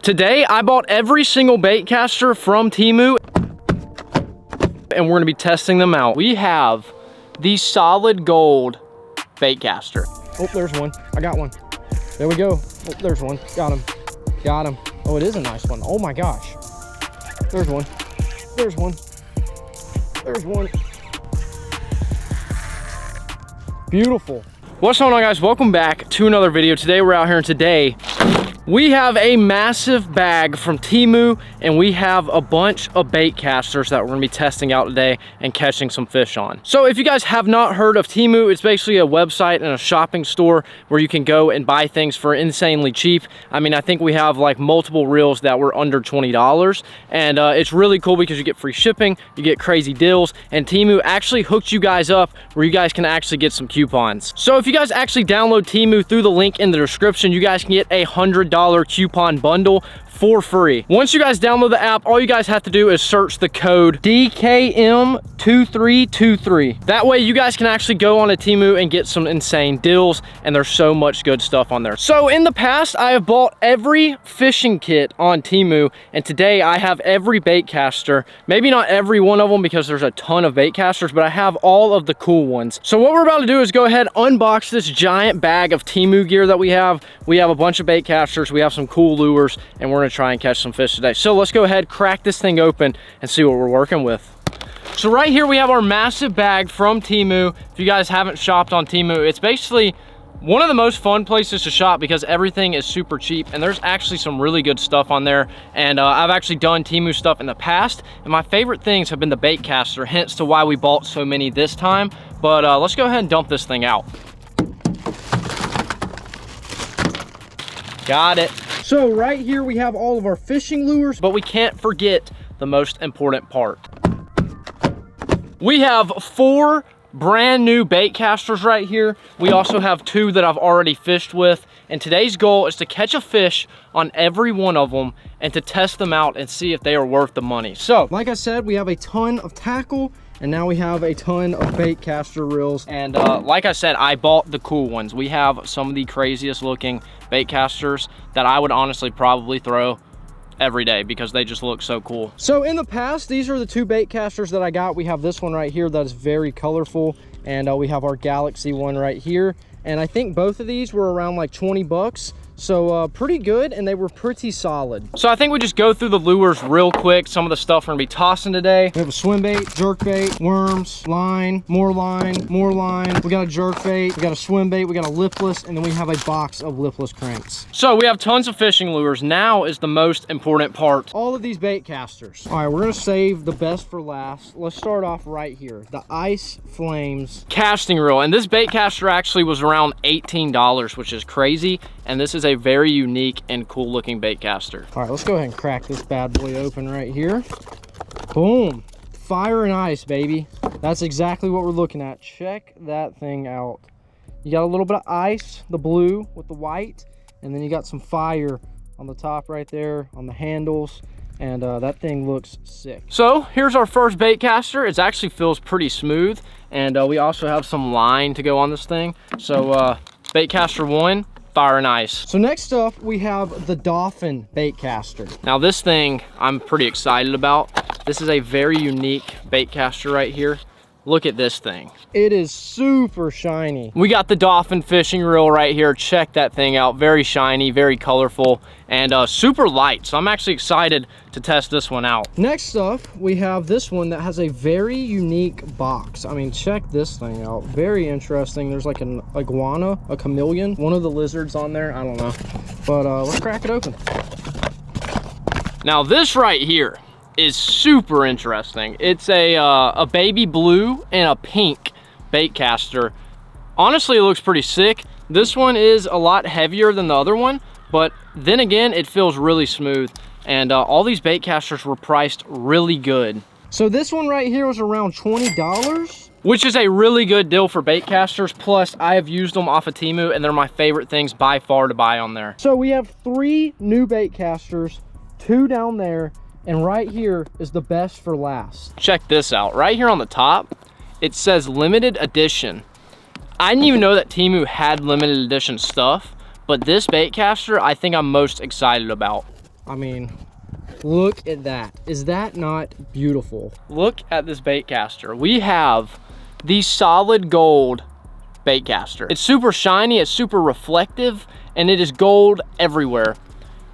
Today, I bought every single baitcaster from Temu, and we're gonna be testing them out. We have the solid gold baitcaster. Oh, there's one. I got one. There we go. Oh, there's one. Got him. Got him. Oh, it is a nice one. Oh my gosh. There's one. There's one. There's one. Beautiful. What's going on, guys? Welcome back to another video. Today we're out here, and today we have a massive bag from Temu, and we have a bunch of bait casters that we're gonna be testing out today and catching some fish on. So if you guys have not heard of Temu, it's basically a website and a shopping store where you can go and buy things for insanely cheap. I mean, I think we have like multiple reels that were under $20, and it's really cool because you get free shipping, you get crazy deals, and Temu actually hooked you guys up where you guys can actually get some coupons. So if you guys actually download Temu through the link in the description, you guys can get a $100 coupon bundle for free. Once you guys download the app, all you guys have to do is search the code DKM2323. That way you guys can actually go on to Temu and get some insane deals, and there's so much good stuff on there. So in the past, I have bought every fishing kit on Temu, and today I have every bait caster. Maybe not every one of them because there's a ton of bait casters, but I have all of the cool ones. So what we're about to do is go ahead, unbox this giant bag of Temu gear that we have. We have a bunch of bait casters, we have some cool lures, and we're gonna try and catch some fish today. So let's go ahead, crack this thing open and see what we're working with. So right here we have our massive bag from Temu. If you guys haven't shopped on Temu, it's basically one of the most fun places to shop because everything is super cheap, and there's actually some really good stuff on there. And I've actually done Temu stuff in the past, and my favorite things have been the bait caster, hence to why we bought so many this time. But let's go ahead and dump this thing out. Got it. So right here we have all of our fishing lures, but we can't forget the most important part. We have 4 brand new bait casters right here. We also have 2 that I've already fished with, and today's goal is to catch a fish on every one of them and to test them out and see if they are worth the money. So like I said, we have a ton of tackle, and now we have a ton of bait caster reels. And like I said, I bought the cool ones. We have some of the craziest looking bait casters that I would honestly probably throw every day because they just look so cool. So in the past, these are the 2 bait casters that I got. We have this one right here that is very colorful, and we have our Galaxy one right here. And I think both of these were around like 20 bucks. So pretty good, and they were pretty solid. So I think we just go through the lures real quick. Some of the stuff we're gonna be tossing today. We have a swim bait, jerk bait, worms, line, more line, more line. We got a jerk bait, we got a swim bait, we got a lipless, and then we have a box of lipless cranks. So we have tons of fishing lures. Now is the most important part. All of these bait casters. All right, we're gonna save the best for last. Let's start off right here. The Ice Flames casting reel. And this bait caster actually was around $18, which is crazy. And this is a very unique and cool looking bait caster. All right, let's go ahead and crack this bad boy open right here. Boom. Fire and ice, baby. That's exactly what we're looking at. Check that thing out. You got a little bit of ice, the blue with the white, and then you got some fire on the top right there, on the handles, and that thing looks sick. So here's our first bait caster. It actually feels pretty smooth, and we also have some line to go on this thing. So bait caster 1, fire and ice. So next up, we have the Dolphin bait caster. Now this thing I'm pretty excited about. This is a very unique bait caster right here. Look at this thing. It is super shiny. We got the Dolphin fishing reel right here. Check that thing out. Very shiny, very colorful, and super light. So I'm actually excited to test this one out. Next up, we have this one that has a very unique box. I mean, check this thing out. Very interesting. There's like an iguana, a chameleon, one of the lizards on there. I don't know. But let's crack it open. Now this right here is super interesting. It's a baby blue and a pink bait caster. Honestly, it looks pretty sick. This one is a lot heavier than the other one, but then again, it feels really smooth. And all these bait casters were priced really good. So this one right here was around $20. Which is a really good deal for bait casters. Plus, I have used them off of Temu, and they're my favorite things by far to buy on there. So we have 3 new bait casters, 2 down there, and right here is the best for last. Check this out. Right here on the top, it says limited edition. I didn't even know that Temu had limited edition stuff, but this bait caster, I think I'm most excited about. I mean, look at that. Is that not beautiful? Look at this Baitcaster. We have the solid gold Baitcaster. It's super shiny, it's super reflective, and it is gold everywhere.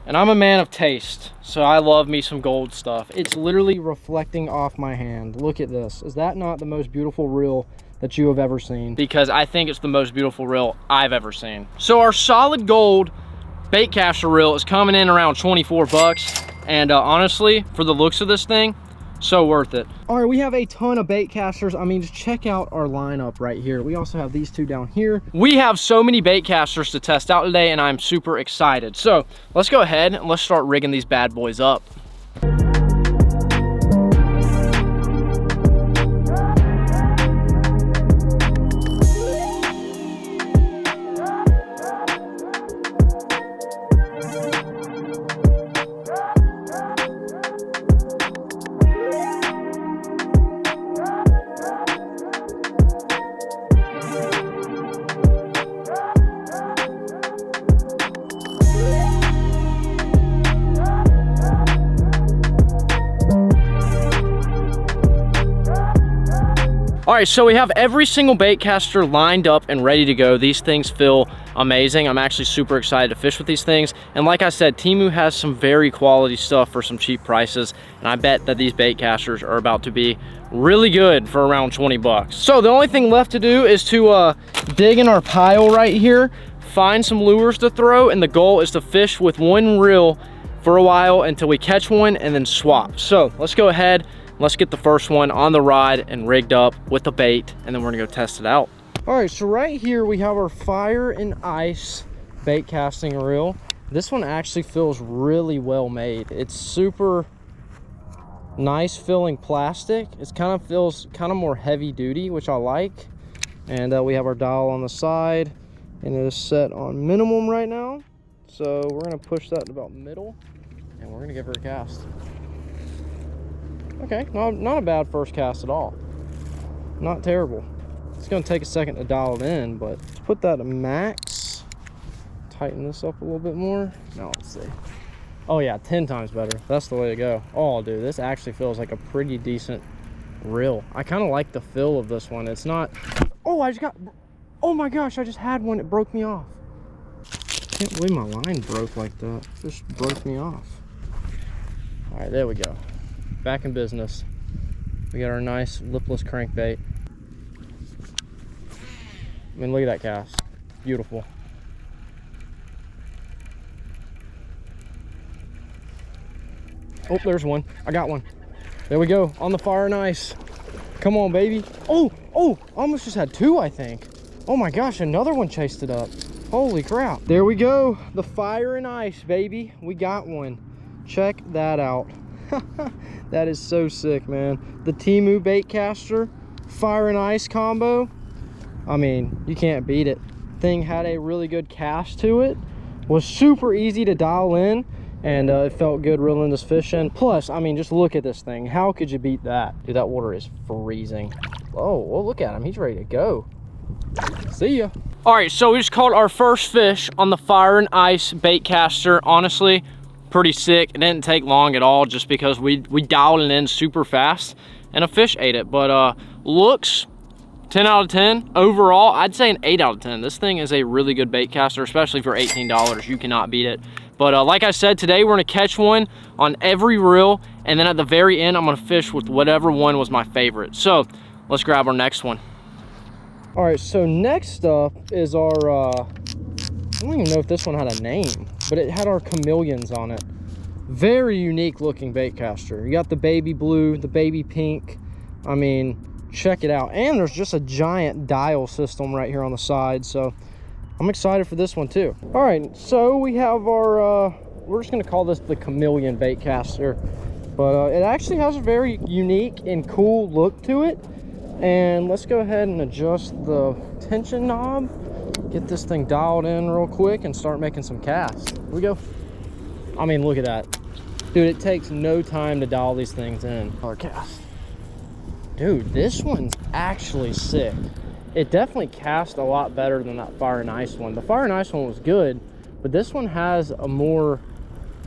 And I'm a man of taste, so I love me some gold stuff. It's literally reflecting off my hand. Look at this. Is that not the most beautiful reel that you have ever seen? Because I think it's the most beautiful reel I've ever seen. So our solid gold Baitcaster reel is coming in around 24 bucks. And honestly, for the looks of this thing, so worth it. All right, we have a ton of Baitcasters. I mean, just check out our lineup right here. We also have these two down here. We have so many Baitcasters to test out today, and I'm super excited. So let's go ahead and let's start rigging these bad boys up. All right, so we have every single Baitcaster lined up and ready to go. These things feel amazing. I'm actually super excited to fish with these things. And like I said, Temu has some very quality stuff for some cheap prices. And I bet that these Baitcasters are about to be really good for around 20 bucks. So the only thing left to do is to dig in our pile right here, find some lures to throw, and the goal is to fish with one reel for a while until we catch one and then swap. So let's go ahead. Let's get the first one on the rod and rigged up with the bait, and then we're gonna go test it out. All right, so right here we have our Fire and Ice bait casting reel. This one actually feels really well made. It's super nice feeling plastic. It feels kind of more heavy duty, which I like. And we have our dial on the side, and it is set on minimum right now. So we're gonna push that to about middle, and we're gonna give her a cast. Okay, not a bad first cast at all. Not terrible. It's gonna take a second to dial it in, but let's put that to max. Tighten this up a little bit more. Now let's see. Oh yeah, 10 times better. That's the way to go. Oh dude, this actually feels like a pretty decent reel. I kind of like the feel of this one. It's not, oh my gosh, I just had one, it broke me off. Can't believe my line broke like that. It just broke me off. All right, there we go. Back in business. We got our nice lipless crankbait. I mean, look at that cast. Beautiful. Oh, there's one. I got one. There we go. On the Fire and Ice. Come on, baby. Oh, almost just had two, I think. Oh my gosh, another one chased it up. Holy crap. There we go. The Fire and Ice, baby. We got one. Check that out. That is so sick, man. The Temu Baitcaster Fire and Ice combo. I mean, you can't beat it. Thing had a really good cast to it. Was super easy to dial in, and it felt good reeling this fish in. Plus, I mean, just look at this thing. How could you beat that? Dude, that water is freezing. Oh, well, look at him. He's ready to go. See ya. All right, so we just caught our first fish on the Fire and Ice Baitcaster. Honestly, pretty sick. It didn't take long at all, just because we dialed it in super fast and a fish ate it. But looks 10 out of 10 overall. I'd say an 8 out of 10. This thing is a really good Baitcaster, especially for $18. You cannot beat it. But like I said, today we're gonna catch one on every reel, and then at the very end I'm gonna fish with whatever one was my favorite. So let's grab our next one. All right, so next up is our I don't even know if this one had a name, but it had our chameleons on it. Very unique looking Baitcaster. You got the baby blue, the baby pink. I mean, check it out. And there's just a giant dial system right here on the side, so I'm excited for this one too. All right, so we have our we're just gonna call this the chameleon Baitcaster, but it actually has a very unique and cool look to it. And let's go ahead and adjust the tension knob, get this thing dialed in real quick, and start making some casts. Here we go. I mean, look at that. Dude, it takes no time to dial these things in. Our cast. Dude, this one's actually sick. It definitely cast a lot better than that Fire and Ice one. The Fire and Ice one was good, but this one has a more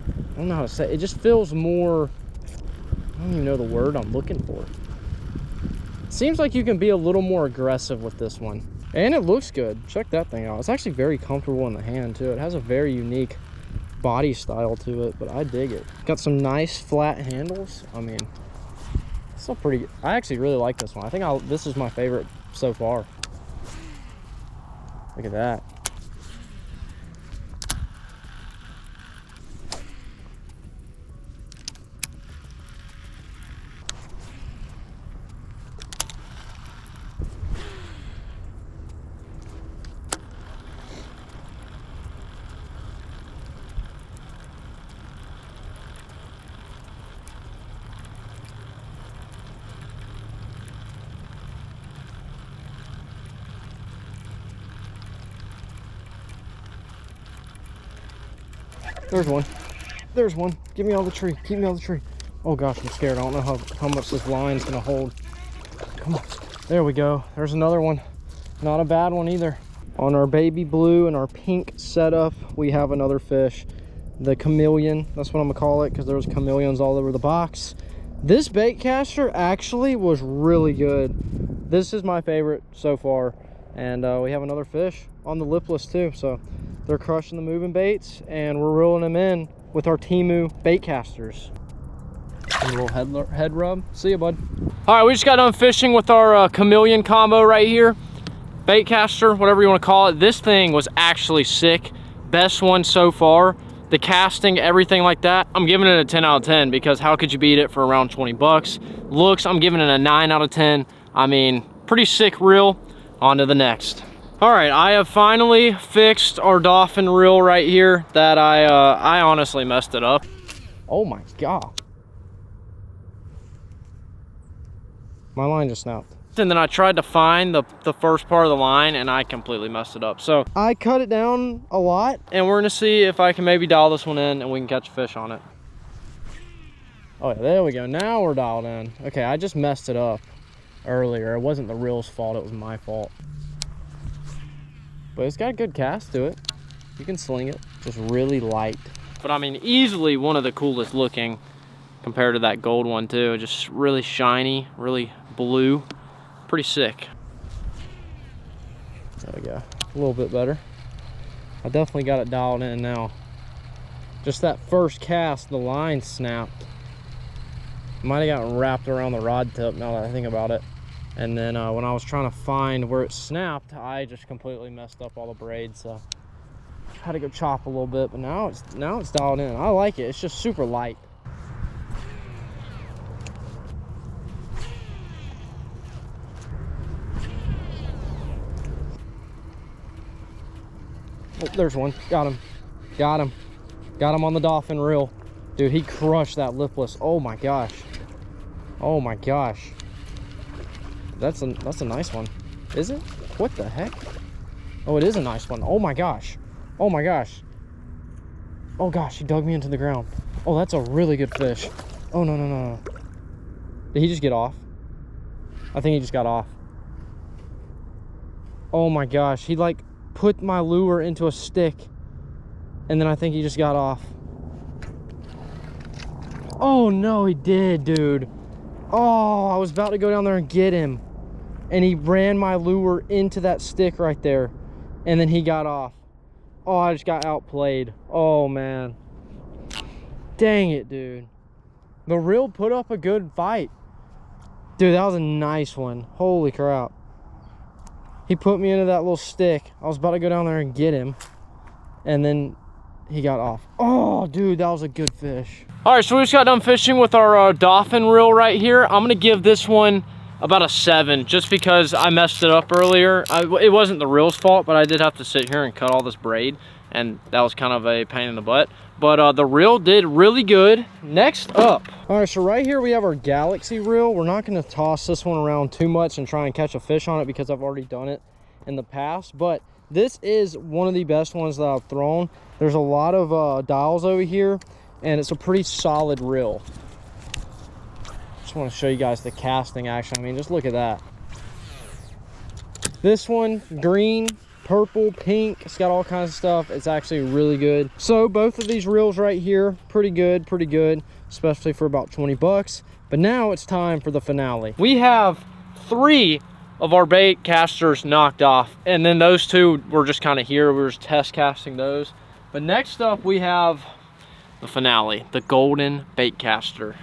I don't know how to say it. It just feels more, I don't even know the word I'm looking for. It seems like you can be a little more aggressive with this one. And it looks good. Check that thing out. It's actually very comfortable in the hand too. It has a very unique body style to it, but I dig it. Got some nice flat handles. I mean, it's still pretty, I actually really like this one. I think this is my favorite so far. Look at that. There's one. There's one. Give me all the tree. Keep me all the tree. Oh gosh, I'm scared. I don't know how much this line's gonna hold. Come on. There we go. There's another one. Not a bad one either. On our baby blue and our pink setup, we have another fish. The chameleon. That's what I'm gonna call it, because there was chameleons all over the box. This bait caster actually was really good. This is my favorite so far. And we have another fish on the lipless too. So they're crushing the moving baits, and we're reeling them in with our Temu bait casters. A little head rub. See ya, bud. All right, we just got done fishing with our chameleon combo right here. Bait caster, whatever you want to call it. This thing was actually sick. Best one so far. The casting, everything like that. I'm giving it a 10 out of 10 because how could you beat it for around 20 bucks? Looks, I'm giving it a 9 out of 10. I mean, pretty sick reel. On to the next. All right, I have finally fixed our dolphin reel right here that I honestly messed it up. Oh my God. My line just snapped. And then I tried to find the first part of the line and I completely messed it up. So I cut it down a lot. And we're gonna see if I can maybe dial this one in and we can catch a fish on it. Oh yeah, there we go. Now we're dialed in. Okay, I just messed it up earlier. It wasn't the reel's fault, it was my fault. But it's got a good cast to it. You can sling it, just really light. But I mean, easily one of the coolest looking compared to that gold one too. Just really shiny, really blue, pretty sick. There we go, a little bit better. I definitely got it dialed in now. Just that first cast, the line snapped. Might have gotten wrapped around the rod tip now that I think about it. And then when I was trying to find where it snapped, I just completely messed up all the braids. So I had to go chop a little bit, but now it's dialed in. I like it. It's just super light. Oh, there's one. Got him. Got him. Got him on the dolphin reel. Dude, he crushed that lipless. Oh my gosh. Oh my gosh. That's a nice one. Is it? What the heck? Oh, it is a nice one. Oh my gosh. Oh my gosh. Oh gosh, he dug me into the ground. Oh, that's a really good fish. Oh no, no, no, no. Did he just get off? I think he just got off. Oh my gosh, he like put my lure into a stick and then I think he just got off. Oh no, he did, dude. Oh, I was about to go down there and get him, and he ran my lure into that stick right there, and then he got off. Oh, I just got outplayed. Oh man, dang it, dude. The reel put up a good fight, dude. That was a nice one. Holy crap. He put me into that little stick. I was about to go down there and get him, and then he got off. Oh dude, that was a good fish. All right, so we just got done fishing with our dolphin reel right here. I'm gonna give this one about a 7 just because I messed it up earlier. It wasn't the reel's fault, but I did have to sit here and cut all this braid, and that was kind of a pain in the butt. But the reel did really good. Next up. All right, so right here we have our Galaxy reel. We're not gonna toss this one around too much and try and catch a fish on it because I've already done it in the past, but this is one of the best ones that I've thrown. There's a lot of dials over here, and it's a pretty solid reel. Just want to show you guys the casting action. I mean, just look at that. This one, green, purple, pink. It's got all kinds of stuff. It's actually really good. So both of these reels right here, pretty good, especially for about 20 bucks. But now it's time for the finale. We have 3 of our bait casters knocked off, and then those 2 were just kind of here. We were just test casting those. But next up we have the finale, the golden Baitcaster.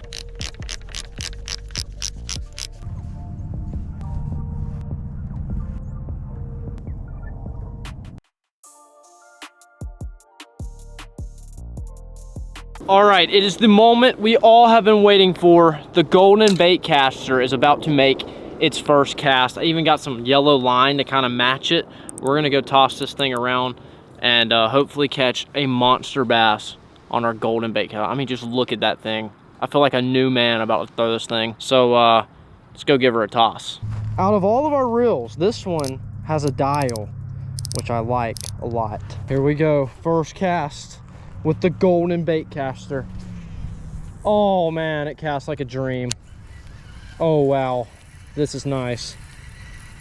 All right, it is the moment we all have been waiting for. The golden Baitcaster is about to make its first cast. I even got some yellow line to kind of match it. We're gonna go toss this thing around and hopefully catch a monster bass on our golden Baitcaster. I mean, just look at that thing. I feel like a new man about to throw this thing. So let's go give her a toss. Out of all of our reels, this one has a dial, which I like a lot. Here we go, first cast with the golden Baitcaster. Oh man, it casts like a dream. Oh wow, this is nice.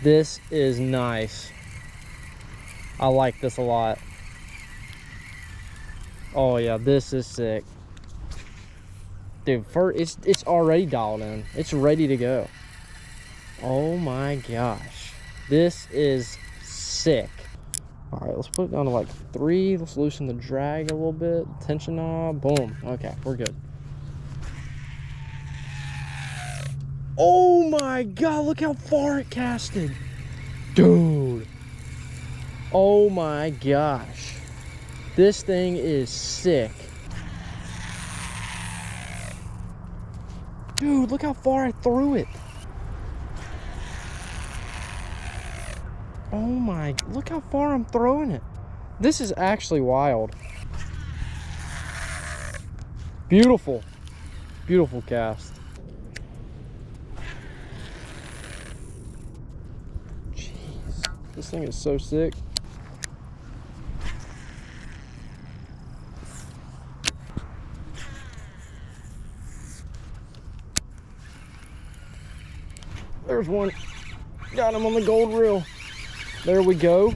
This is nice. I like this a lot. Oh yeah, this is sick. Dude, it's already dialed in. It's ready to go. Oh my gosh. This is sick. All right, let's put it down to like 3. Let's loosen the drag a little bit. Tension knob, boom. Okay, we're good. Oh my God, look how far it casted. Dude. Oh my gosh. This thing is sick. Dude, look how far I threw it. Oh my, look how far I'm throwing it. This is actually wild. Beautiful, beautiful cast. Jeez, this thing is so sick. There's one. Got him on the gold reel. There we go.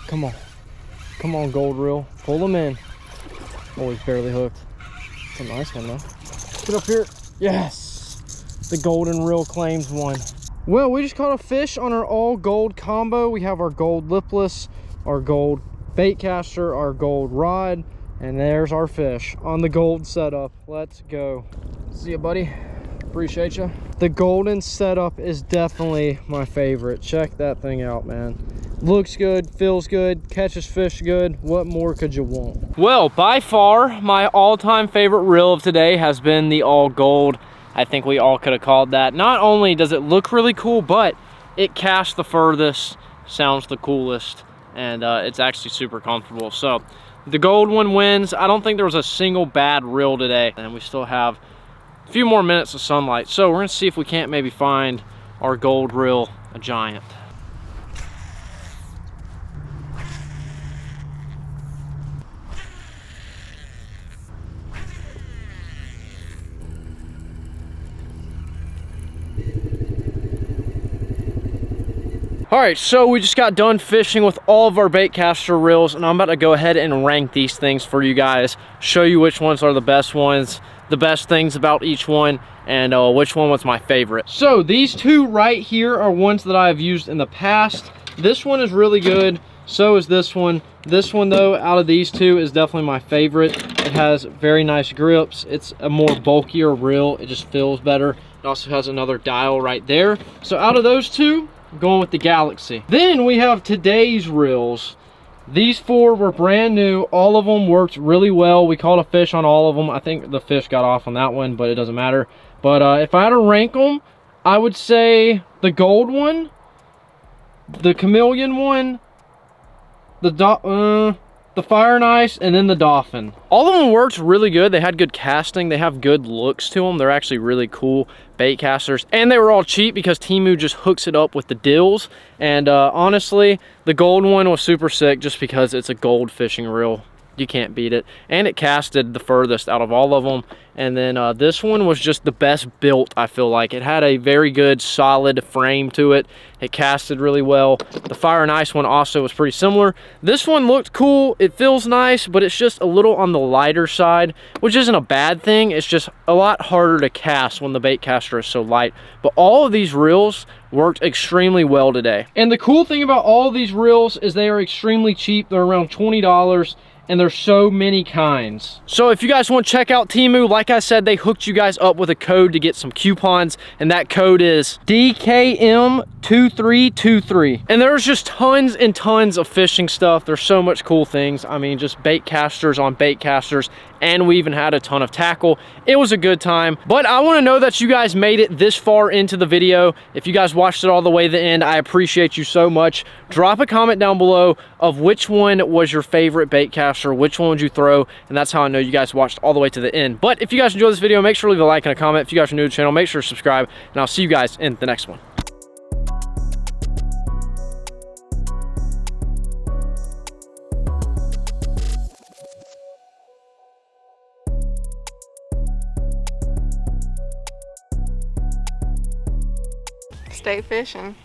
Come on. Come on, gold reel. Pull him in. Oh, he's barely hooked. It's a nice one, though. Get up here. Yes. The golden reel claims one. Well, we just caught a fish on our all gold combo. We have our gold lipless, our gold Baitcaster, our gold rod, and there's our fish on the gold setup. Let's go. See ya, buddy. Appreciate you. The golden setup is definitely my favorite. Check that thing out, man. Looks good, feels good, catches fish good. What more could you want? Well, by far, my all-time favorite reel of today has been the all gold. I think we all could have called that. Not only does it look really cool, but it casts the furthest, sounds the coolest, and it's actually super comfortable. So the gold one wins. I don't think there was a single bad reel today, and we still have a few more minutes of sunlight. So we're gonna see if we can't maybe find our gold reel a giant. All right, so we just got done fishing with all of our Baitcaster reels, and I'm about to go ahead and rank these things for you guys, show you which ones are the best ones, the best things about each one, and which one was my favorite. So these 2 right here are ones that I've used in the past. This one is really good, so is this one. This one though, out of these 2, is definitely my favorite. It has very nice grips. It's a more bulkier reel. It just feels better. It also has another dial right there. So out of those 2, I'm going with the Galaxy. Then we have today's reels. These 4 were brand new. All of them worked really well. We caught a fish on all of them. I think the fish got off on that one, but it doesn't matter. But if I had to rank them, I would say the gold one, the chameleon one, the fire and ice, and then the dolphin. All of them worked really good. They had good casting. They have good looks to them. They're actually really cool bait casters, and they were all cheap because Temu just hooks it up with the dills. And honestly, the gold one was super sick just because it's a gold fishing reel. you can't beat it. And it casted the furthest out of all of them. And then this one was just the best built, I feel like. It had a very good solid frame to it. It casted really well. The Fire and Ice one also was pretty similar. This one looked cool. It feels nice, but it's just a little on the lighter side, which isn't a bad thing. It's just a lot harder to cast when the Baitcaster is so light. But all of these reels worked extremely well today. And the cool thing about all of these reels is they are extremely cheap. They're around $20. And there's so many kinds. So if you guys want to check out Temu, like I said, they hooked you guys up with a code to get some coupons, and that code is DKM2323. And there's just tons and tons of fishing stuff. There's so much cool things. I mean, just Baitcasters on Baitcasters, and we even had a ton of tackle. It was a good time, but I want to know that you guys made it this far into the video. If you guys watched it all the way to the end, I appreciate you so much. Drop a comment down below of which one was your favorite Baitcaster, which one would you throw, and that's how I know you guys watched all the way to the end. But if you guys enjoyed this video, make sure to leave a like and a comment. If you guys are new to the channel, make sure to subscribe, and I'll see you guys in the next one. Stay fishing.